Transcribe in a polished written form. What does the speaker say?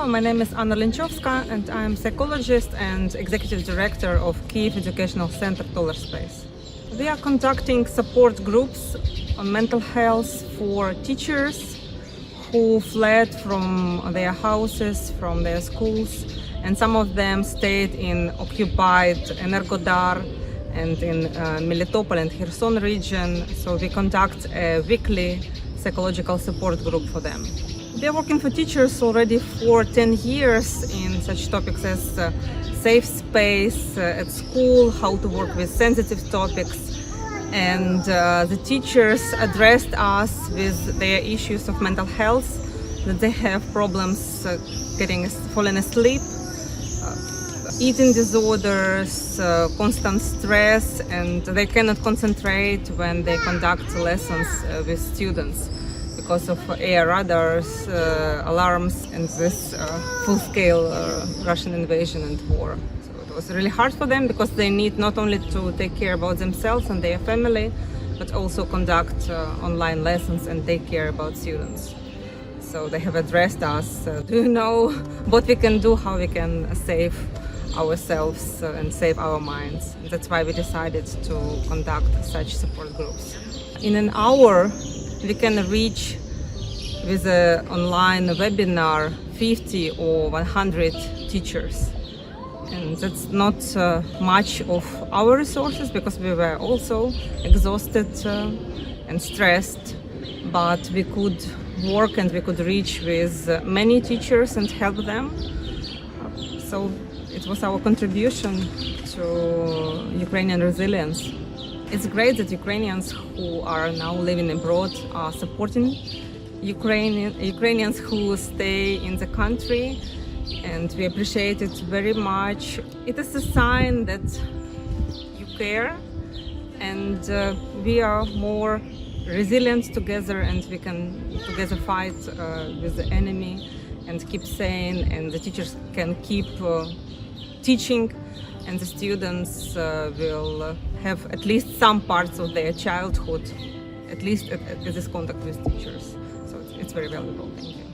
Hello, my name is Anna Lenchovska and I'm psychologist and executive director of Kyiv Educational Center Tolerspace. We are conducting support groups on mental health for teachers who fled from their houses, from their schools, and some of them stayed in occupied Energodar and in Melitopol and Kherson region. So we conduct a weekly psychological support group for them. We are working for teachers already for 10 years in such topics as safe space at school, how to work with sensitive topics, and the teachers addressed us with their issues of mental health, that they have problems falling asleep, eating disorders, constant stress, and they cannot concentrate when they conduct lessons with students because of air radars, alarms, and this full-scale Russian invasion and war. So it was really hard for them because they need not only to take care about themselves and their family, but also conduct online lessons and take care about students. So they have addressed us, do you know what we can do, how we can save ourselves and save our minds. And that's why we decided to conduct such support groups. In an hour, we can reach with an online webinar 50 or 100 teachers. And that's not much of our resources because we were also exhausted and stressed, but we could work and we could reach with many teachers and help them. So it was our contribution to Ukrainian resilience. It's great that Ukrainians who are now living abroad are supporting Ukrainians who stay in the country, and we appreciate it very much. It is a sign that you care, and we are more resilient together, and we can together fight with the enemy and keep sane, and the teachers can keep teaching, and the students will have at least some parts of their childhood, at least at this contact with teachers. So it's very valuable. Thank you.